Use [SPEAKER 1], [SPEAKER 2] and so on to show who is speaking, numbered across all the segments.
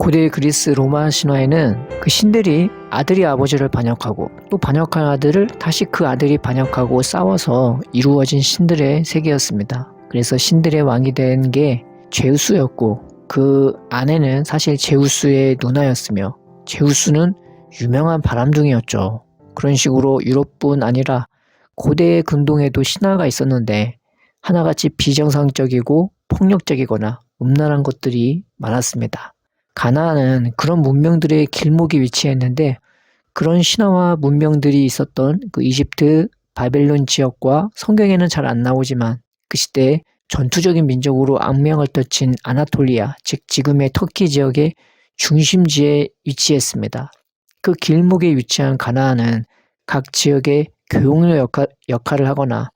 [SPEAKER 1] 고대 그리스 로마 신화에는 그 신들이 아들이 아버지를 반역하고 또 반역한 아들을 다시 그 아들이 반역하고 싸워서 이루어진 신들의 세계였습니다. 그래서 신들의 왕이 된 게 제우스였고 그 아내는 사실 제우스의 누나였으며 제우스는 유명한 바람둥이였죠. 그런 식으로 유럽뿐 아니라 고대 근동에도 신화가 있었는데 하나같이 비정상적이고 폭력적이거나 음란한 것들이 많았습니다. 가나안은 그런 문명들의 길목에 위치했는데 그런 신화와 문명들이 있었던 그 이집트, 바벨론 지역과 성경에는 잘 안 나오지만 그 시대에 전투적인 민족으로 악명을 떨친 아나톨리아, 즉 지금의 터키 지역의 중심지에 위치했습니다. 그 길목에 위치한 가나안은 각 지역의 교육로 역할을 하거나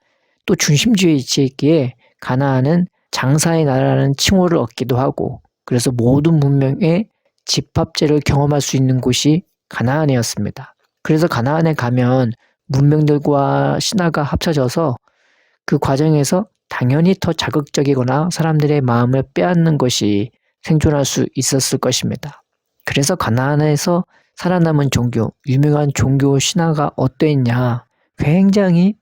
[SPEAKER 1] 또 중심지에 위치했기에 가나안은 장사의 나라라는 칭호를 얻기도 하고 그래서 모든 문명의 집합제를 경험할 수 있는 곳이 가나안이었습니다. 그래서 가나안에 가면 문명들과 신화가 합쳐져서 그 과정에서 당연히 더 자극적이거나 사람들의 마음을 빼앗는 것이 생존할 수 있었을 것입니다. 그래서 가나안에서 살아남은 종교, 유명한 종교 신화가 어떠했냐? 굉장히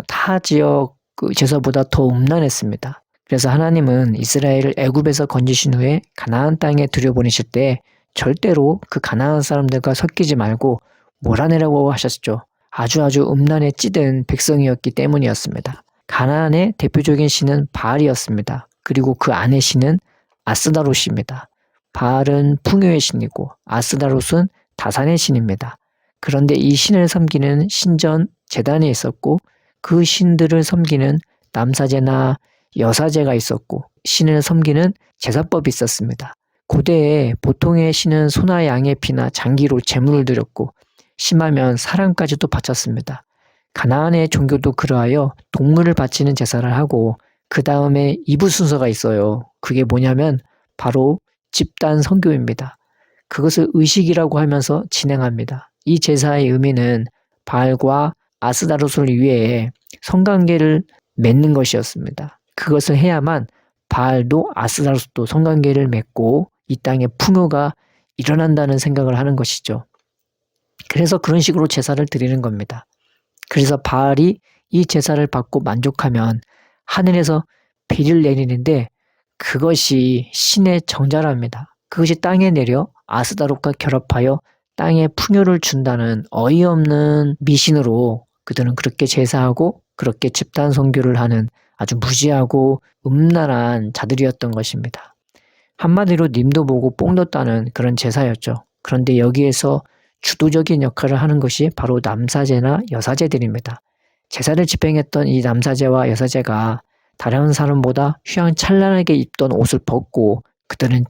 [SPEAKER 1] 타 지역 그 제사보다 더 음란했습니다. 그래서 하나님은 이스라엘을 애굽에서 건지신 후에 가나안 땅에 들여보내실 때 절대로 그 가나안 사람들과 섞이지 말고 몰아내라고 하셨죠. 아주 음란에 찌든 백성이었기 때문이었습니다. 가나안의 대표적인 신은 바알이었습니다. 그리고 그 아내 신은 아스다롯입니다. 바알은 풍요의 신이고 아스다롯은 다산의 신입니다. 그런데 이 신을 섬기는 신전 제단이 있었고 그 신들을 섬기는 남사제나 여사제가 있었고 신을 섬기는 제사법이 있었습니다. 고대에 보통의 신은 소나 양의 피나 장기로 제물을 드렸고 심하면 사람까지도 바쳤습니다. 가나안의 종교도 그러하여 동물을 바치는 제사를 하고 그 다음에 2부 순서가 있어요. 그게 뭐냐면 바로 집단 선교입니다. 그것을 의식이라고 하면서 진행합니다. 이 제사의 의미는 바알과 아스다롯을 위해 성관계를 맺는 것이었습니다. 그것을 해야만 바알도 아스다롯도 성관계를 맺고 이 땅에 풍요가 일어난다는 생각을 하는 것이죠. 그래서 그런 식으로 제사를 드리는 겁니다. 그래서 바알이 이 제사를 받고 만족하면 하늘에서 비를 내리는데 그것이 신의 정자랍니다. 그것이 땅에 내려 아스다롯과 결합하여 땅에 풍요를 준다는 어이없는 미신으로 그들은 그렇게 제사하고 그렇게 집단 선교를 하는 아주 무지하고 음란한 자들이었던 것입니다. 한마디로 님도 보고 뽕 뒀다는 그런 제사였죠. 그런데 여기에서 주도적인 역할을 하는 것이 바로 남사제나 여사제들입니다. 제사를 집행했던 이 남사제와 여사제가 다른 사람보다 휘황찬란하게 입던 옷을 벗고 그들은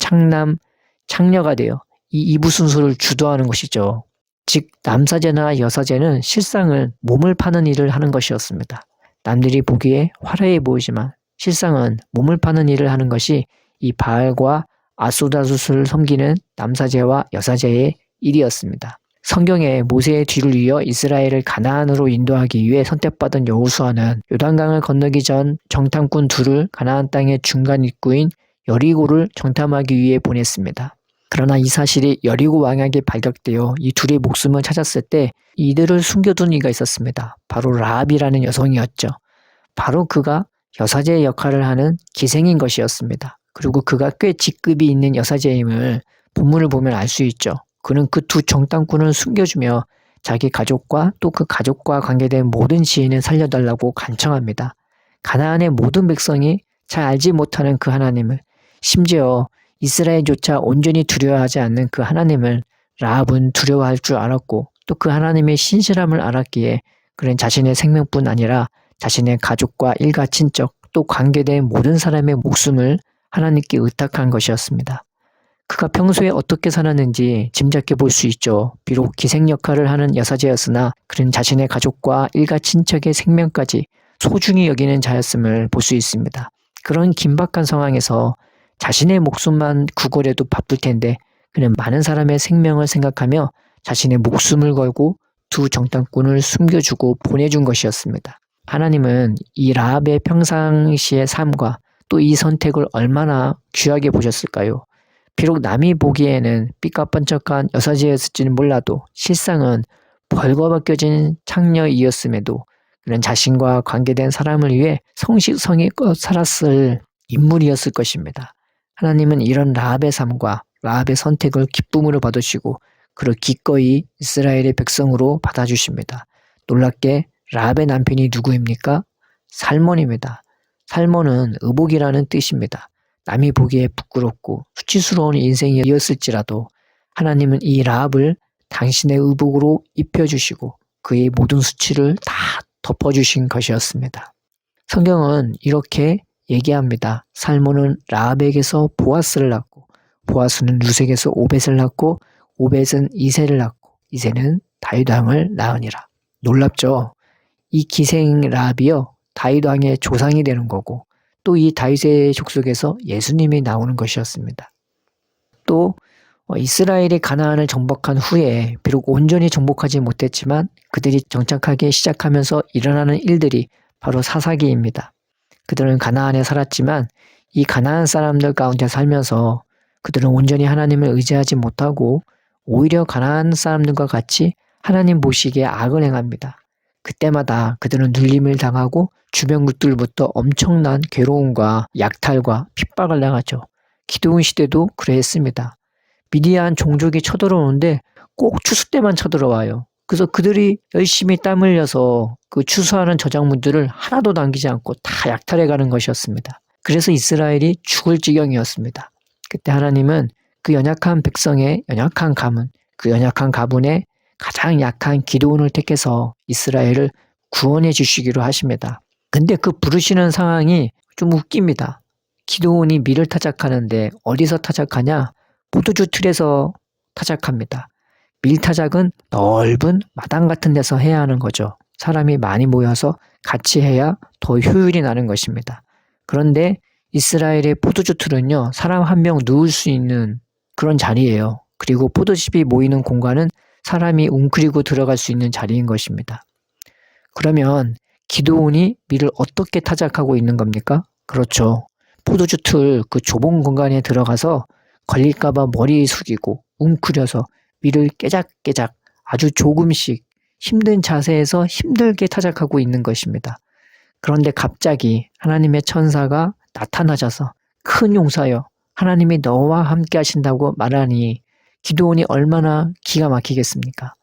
[SPEAKER 1] 창녀가 되어 이 이부 순서를 주도하는 것이죠. 즉 남사제나 여사제는 실상은 몸을 파는 일을 하는 것이었습니다. 남들이 보기에 화려해 보이지만 실상은 몸을 파는 일을 하는 것이 이 바알과 아스다롯을 섬기는 남사제와 여사제의 일이었습니다. 성경에 모세의 뒤를 이어 이스라엘을 가나안으로 인도하기 위해 선택받은 여호수아는 요단강을 건너기 전 정탐꾼 둘을 가나안 땅의 중간 입구인 여리고를 정탐하기 위해 보냈습니다. 그러나 이 사실이 여리고 왕에게 발각되어 이 둘의 목숨을 찾았을 때 이들을 숨겨둔 이가 있었습니다. 바로 라합이라는 여성이었죠. 바로 그가 여사제의 역할을 하는 기생인 것이었습니다. 그리고 그가 꽤 직급이 있는 여사제임을 본문을 보면 알 수 있죠. 그는 그 두 정탐꾼을 숨겨주며 자기 가족과 또 그 가족과 관계된 모든 지인을 살려달라고 간청합니다. 가나안의 모든 백성이 잘 알지 못하는 그 하나님을, 심지어 이스라엘조차 온전히 두려워하지 않는 그 하나님을 라합은 두려워할 줄 알았고 또 그 하나님의 신실함을 알았기에 그는 자신의 생명뿐 아니라 자신의 가족과 일가 친척 또 관계된 모든 사람의 목숨을 하나님께 의탁한 것이었습니다. 그가 평소에 어떻게 살았는지 짐작해 볼 수 있죠. 비록 기생 역할을 하는 여사제였으나 그는 자신의 가족과 일가 친척의 생명까지 소중히 여기는 자였음을 볼 수 있습니다. 그런 긴박한 상황에서 자신의 목숨만 구걸해도 바쁠 텐데 그는 많은 사람의 생명을 생각하며 자신의 목숨을 걸고 두 정탐꾼을 숨겨주고 보내준 것이었습니다. 하나님은 이 라합의 평상시의 삶과 또 이 선택을 얼마나 귀하게 보셨을까요? 비록 남이 보기에는 삐까뻔쩍한 여사제였을지는 몰라도 실상은 벌거벗겨진 창녀이었음에도 그는 자신과 관계된 사람을 위해 성실성의껏 살았을 인물이었을 것입니다. 하나님은 이런 라합의 삶과 라합의 선택을 기쁨으로 받으시고 그를 기꺼이 이스라엘의 백성으로 받아주십니다. 놀랍게 라합의 남편이 누구입니까? 살몬입니다. 살몬은 의복이라는 뜻입니다. 남이 보기에 부끄럽고 수치스러운 인생이었을지라도 하나님은 이 라합을 당신의 의복으로 입혀주시고 그의 모든 수치를 다 덮어주신 것이었습니다. 성경은 이렇게 얘기합니다. 살몬은 라합에게서 보아스를 낳고 보아스는 루색에서 오벳을 낳고 오벳은 이새를 낳고 이새는 다윗 왕을 낳으니라. 놀랍죠? 이 기생 라합이요 다윗 왕의 조상이 되는 거고 또 이 다윗의 족속에서 예수님이 나오는 것이었습니다. 또 이스라엘이 가나안을 정복한 후에 비록 온전히 정복하지 못했지만 그들이 정착하기 시작하면서 일어나는 일들이 바로 사사기입니다. 그들은 가나안에 살았지만 이 가나안 사람들 가운데 살면서 그들은 온전히 하나님을 의지하지 못하고 오히려 가나안 사람들과 같이 하나님 보시기에 악을 행합니다. 그때마다 그들은 눌림을 당하고 주변국들부터 엄청난 괴로움과 약탈과 핍박을 당하죠. 기드온 시대도 그랬습니다. 미디안 종족이 쳐들어오는데 꼭 추수 때만 쳐들어와요. 그래서 그들이 열심히 땀 흘려서 그 추수하는 저작물들을 하나도 남기지 않고 다 약탈해가는 것이었습니다. 그래서 이스라엘이 죽을 지경이었습니다. 그때 하나님은 그 연약한 백성의 연약한 가문, 그 연약한 가문의 가장 약한 기드온을 택해서 이스라엘을 구원해 주시기로 하십니다. 근데 그 부르시는 상황이 좀 웃깁니다. 기드온이 밀을 타작하는데 어디서 타작하냐? 포도주 틀에서 타작합니다. 밀 타작은 넓은 마당 같은 데서 해야 하는 거죠. 사람이 많이 모여서 같이 해야 더 효율이 나는 것입니다. 그런데 이스라엘의 포도주 틀은요, 사람 한 명 누울 수 있는 그런 자리예요. 그리고 포도즙이 모이는 공간은 사람이 웅크리고 들어갈 수 있는 자리인 것입니다. 그러면 기드온이 밀을 어떻게 타작하고 있는 겁니까? 그렇죠. 포도주 틀 그 좁은 공간에 들어가서 걸릴까봐 머리 숙이고 웅크려서 밀을 깨작깨작 아주 조금씩 힘든 자세에서 힘들게 타작하고 있는 것입니다. 그런데 갑자기 하나님의 천사가 나타나셔서 큰 용사여 하나님이 너와 함께 하신다고 말하니 기드온이 얼마나 기가 막히겠습니까?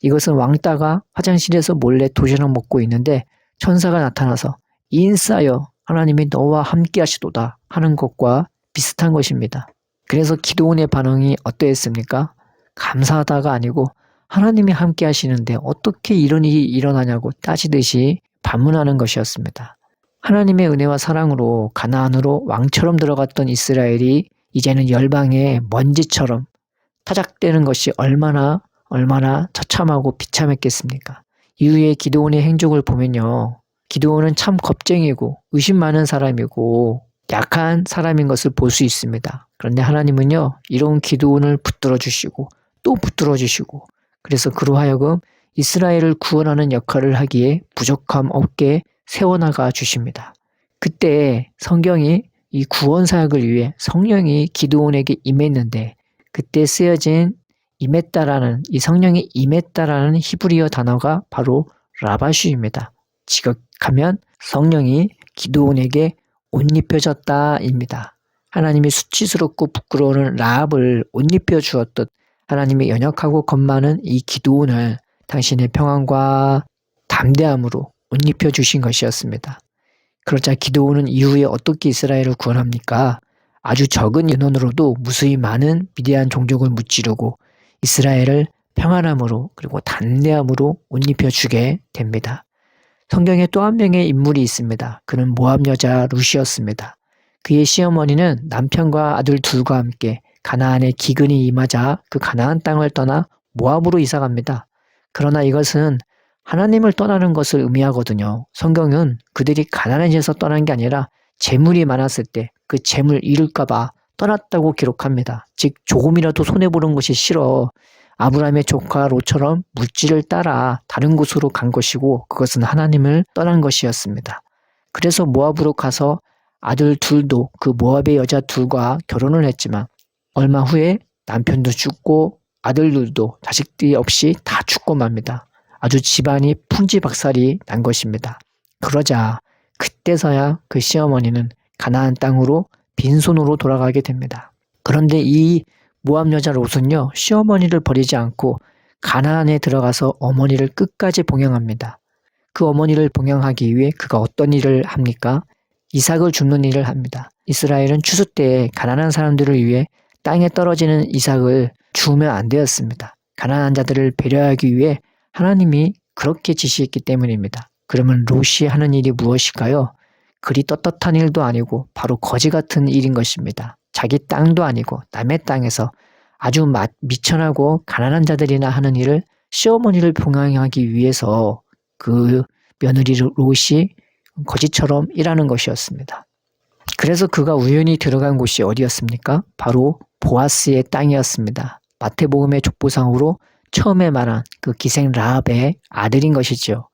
[SPEAKER 1] 이것은 왕따가 화장실에서 몰래 도시락 먹고 있는데 천사가 나타나서 인싸여 하나님이 너와 함께 하시도다 하는 것과 비슷한 것입니다. 그래서 기드온의 반응이 어떠했습니까? 감사하다가 아니고 하나님이 함께 하시는데 어떻게 이런 일이 일어나냐고 따지듯이 반문하는 것이었습니다. 하나님의 은혜와 사랑으로 가나안으로 왕처럼 들어갔던 이스라엘이 이제는 열방의 먼지처럼 타작되는 것이 얼마나 처참하고 비참했겠습니까? 이후에 기드온의 행적을 보면요. 기드온은 참 겁쟁이고 의심 많은 사람이고 약한 사람인 것을 볼 수 있습니다. 그런데 하나님은요. 이런 기드온을 붙들어 주시고 또 붙들어 주시고 그래서 그로 하여금 이스라엘을 구원하는 역할을 하기에 부족함 없게 세워나가 주십니다. 그때 성경이 이 구원 사역을 위해 성령이 기드온에게 임했는데 그때 쓰여진 임했다라는 이 성령이 임했다라는 히브리어 단어가 바로 라바슈입니다. 지극하면 성령이 기드온에게 옷 입혀졌다입니다. 하나님이 수치스럽고 부끄러운 라합을 옷 입혀 주었듯 하나님의 연약하고 겁 많은 이 기드온을 당신의 평안과 담대함으로 옷 입혀 주신 것이었습니다. 그러자 기드온은 이후에 어떻게 이스라엘을 구원합니까? 아주 적은 인원으로도 무수히 많은 미디안 종족을 무찌르고 이스라엘을 평안함으로 그리고 담대함으로 옷 입혀주게 됩니다. 성경에 또 한 명의 인물이 있습니다. 그는 모압 여자 룻이었습니다. 그의 시어머니는 남편과 아들 둘과 함께 가나안에 기근이 임하자 그 가나안 땅을 떠나 모압으로 이사갑니다. 그러나 이것은 하나님을 떠나는 것을 의미하거든요. 성경은 그들이 가나안에서 떠난 게 아니라 재물이 많았을 때 그 재물 잃을까봐 떠났다고 기록합니다. 즉 조금이라도 손해보는 것이 싫어 아브라함의 조카 롯처럼 물질을 따라 다른 곳으로 간 것이고 그것은 하나님을 떠난 것이었습니다. 그래서 모압으로 가서 아들 둘도 그 모압의 여자 둘과 결혼을 했지만 얼마 후에 남편도 죽고 아들들도 자식들이 없이 다 죽고 맙니다. 아주 집안이 풍지박살이 난 것입니다. 그러자 그때서야 그 시어머니는 가나안 땅으로 빈손으로 돌아가게 됩니다. 그런데 이 모압 여자 롯은요, 시어머니를 버리지 않고 가나안에 들어가서 어머니를 끝까지 봉양합니다. 그 어머니를 봉양하기 위해 그가 어떤 일을 합니까? 이삭을 줍는 일을 합니다. 이스라엘은 추수 때에 가난한 사람들을 위해 땅에 떨어지는 이삭을 주면 안 되었습니다. 가난한 자들을 배려하기 위해 하나님이 그렇게 지시했기 때문입니다. 그러면 롯이 하는 일이 무엇일까요? 그리 떳떳한 일도 아니고 바로 거지 같은 일인 것입니다. 자기 땅도 아니고 남의 땅에서 아주 미천하고 가난한 자들이나 하는 일을 시어머니를 봉양하기 위해서 그 며느리 롯이 거지처럼 일하는 것이었습니다. 그래서 그가 우연히 들어간 곳이 어디였습니까? 바로 보아스의 땅이었습니다. 마태복음의 족보상으로 처음에 말한 그 기생 라합의 아들인 것이죠.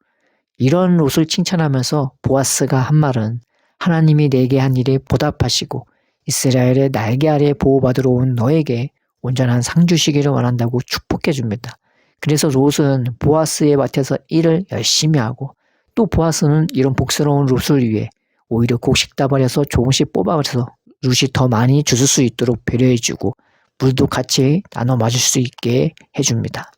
[SPEAKER 1] 이런 롯을 칭찬하면서 보아스가 한 말은 하나님이 내게 한 일에 보답하시고 이스라엘의 날개 아래 보호받으러 온 너에게 온전한 상 주시기를 원한다고 축복해 줍니다. 그래서 롯은 보아스의 밭에서 일을 열심히 하고 또 보아스는 이런 복스러운 롯을 위해 오히려 곡식다발에서 조금씩 뽑아서 롯이 더 많이 주실 수 있도록 배려해주고 물도 같이 나눠 마실 수 있게 해줍니다.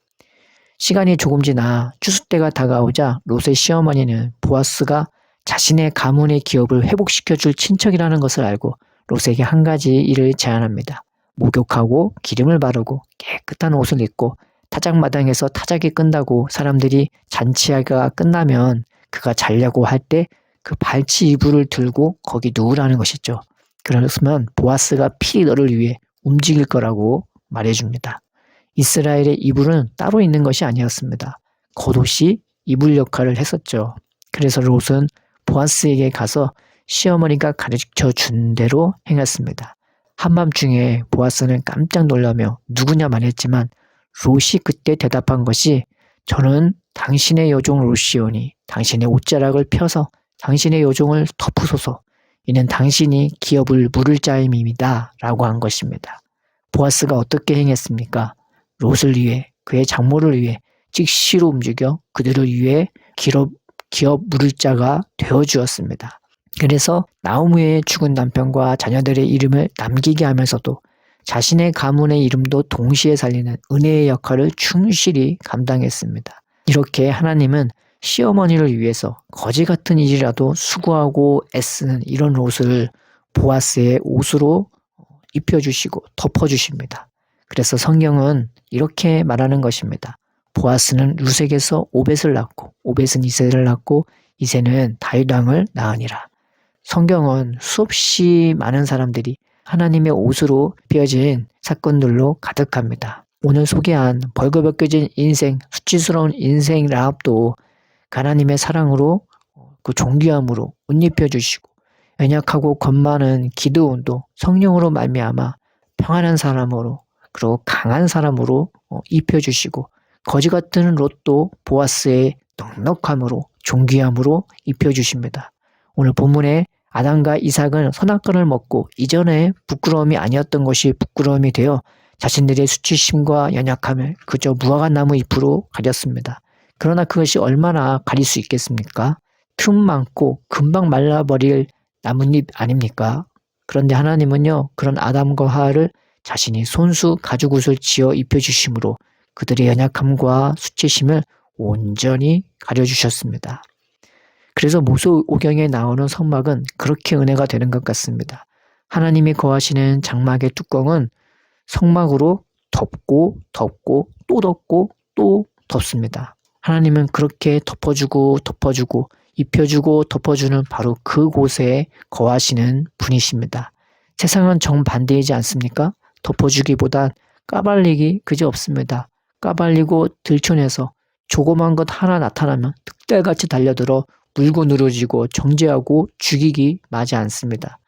[SPEAKER 1] 시간이 조금 지나 추수 때가 다가오자 롯의 시어머니는 보아스가 자신의 가문의 기업을 회복시켜줄 친척이라는 것을 알고 롯에게 한 가지 일을 제안합니다. 목욕하고 기름을 바르고 깨끗한 옷을 입고 타작마당에서 타작이 끝나고 사람들이 잔치가 끝나면 그가 자려고 할 때 그 발치 이불을 들고 거기 누우라는 것이죠. 그러면 보아스가 필히 너를 위해 움직일 거라고 말해줍니다. 이스라엘의 이불은 따로 있는 것이 아니었습니다. 겉옷이 이불 역할을 했었죠. 그래서 롯은 보아스에게 가서 시어머니가 가르쳐 준 대로 행했습니다. 한밤중에 보아스는 깜짝 놀라며 누구냐 말했지만 롯이 그때 대답한 것이 저는 당신의 여종 롯이오니 당신의 옷자락을 펴서 당신의 여종을 덮으소서 이는 당신이 기업을 물을 자임입니다 라고 한 것입니다. 보아스가 어떻게 행했습니까? 롯을 위해 그의 장모를 위해 즉시로 움직여 그들을 위해 기업 물을 자가 되어주었습니다. 그래서 나오미의 죽은 남편과 자녀들의 이름을 남기게 하면서도 자신의 가문의 이름도 동시에 살리는 은혜의 역할을 충실히 감당했습니다. 이렇게 하나님은 시어머니를 위해서 거지 같은 일이라도 수고하고 애쓰는 이런 롯을 보아스의 옷으로 입혀주시고 덮어주십니다. 그래서 성경은 이렇게 말하는 것입니다. 보아스는 룻에게서 오벳을 낳고 오벳은 이새를 낳고 이새는 다윗 왕을 낳으니라. 성경은 수없이 많은 사람들이 하나님의 옷으로 입혀진 사건들로 가득합니다. 오늘 소개한 벌거벗겨진 인생, 수치스러운 인생 라합도 하나님의 사랑으로 그 존귀함으로 옷 입혀주시고 연약하고 겁 많은 기드온도 성령으로 말미암아 평안한 사람으로 그리고 강한 사람으로 입혀주시고 거지 같은 롯도 보아스의 넉넉함으로 존귀함으로 입혀주십니다. 오늘 본문에 아담과 이삭은 선악과를 먹고 이전에 부끄러움이 아니었던 것이 부끄러움이 되어 자신들의 수치심과 연약함을 그저 무화과 나무 잎으로 가렸습니다. 그러나 그것이 얼마나 가릴 수 있겠습니까? 틈 많고 금방 말라버릴 나뭇잎 아닙니까? 그런데 하나님은요, 그런 아담과 하와를 자신이 손수 가죽옷을 지어 입혀주심으로 그들의 연약함과 수치심을 온전히 가려주셨습니다. 그래서 모세오경에 나오는 성막은 그렇게 은혜가 되는 것 같습니다. 하나님이 거하시는 장막의 뚜껑은 성막으로 덮고 덮고 또 덮고 또 덮습니다. 하나님은 그렇게 덮어주고 덮어주고 입혀주고 덮어주는 바로 그곳에 거하시는 분이십니다. 세상은 정반대이지 않습니까? 덮어주기보단 까발리기 그지 없습니다. 까발리고 들춰내서 조그만 것 하나 나타나면 득달같이 달려들어 물고 늘어지고 정죄하고 죽이기 마지 않습니다.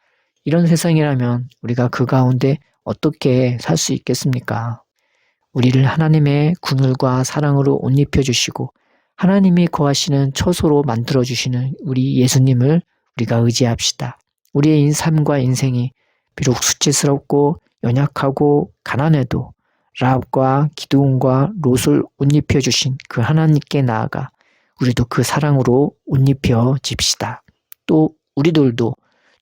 [SPEAKER 1] 이런 세상이라면 우리가 그 가운데 어떻게 살 수 있겠습니까? 우리를 하나님의 그늘과 사랑으로 옷 입혀주시고 하나님이 거하시는 처소로 만들어주시는 우리 예수님을 우리가 의지합시다. 우리의 삶과 인생이 비록 수치스럽고 연약하고 가난해도 라합과 기드온과 롯을 옷 입혀주신 그 하나님께 나아가 우리도 그 사랑으로 옷 입혀집시다. 또 우리들도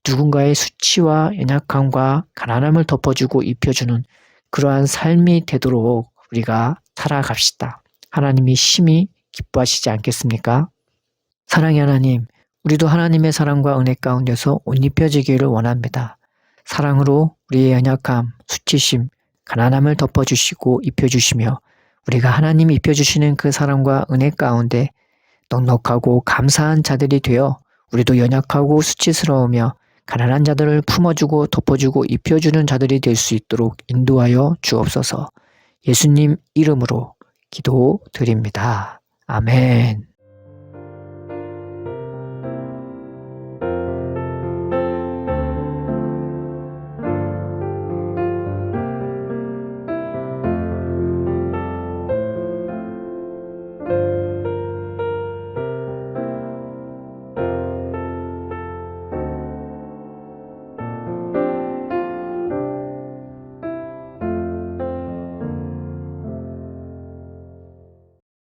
[SPEAKER 1] 누군가의 수치와 연약함과 가난함을 덮어주고 입혀주는 그러한 삶이 되도록 우리가 살아갑시다. 하나님이 심히 기뻐하시지 않겠습니까? 사랑의 하나님, 우리도 하나님의 사랑과 은혜 가운데서 옷 입혀지기를 원합니다. 사랑으로 우리의 연약함, 수치심, 가난함을 덮어주시고 입혀주시며 우리가 하나님이 입혀주시는 그 사랑과 은혜 가운데 넉넉하고 감사한 자들이 되어 우리도 연약하고 수치스러우며 가난한 자들을 품어주고 덮어주고 입혀주는 자들이 될 수 있도록 인도하여 주옵소서. 예수님 이름으로 기도드립니다. 아멘.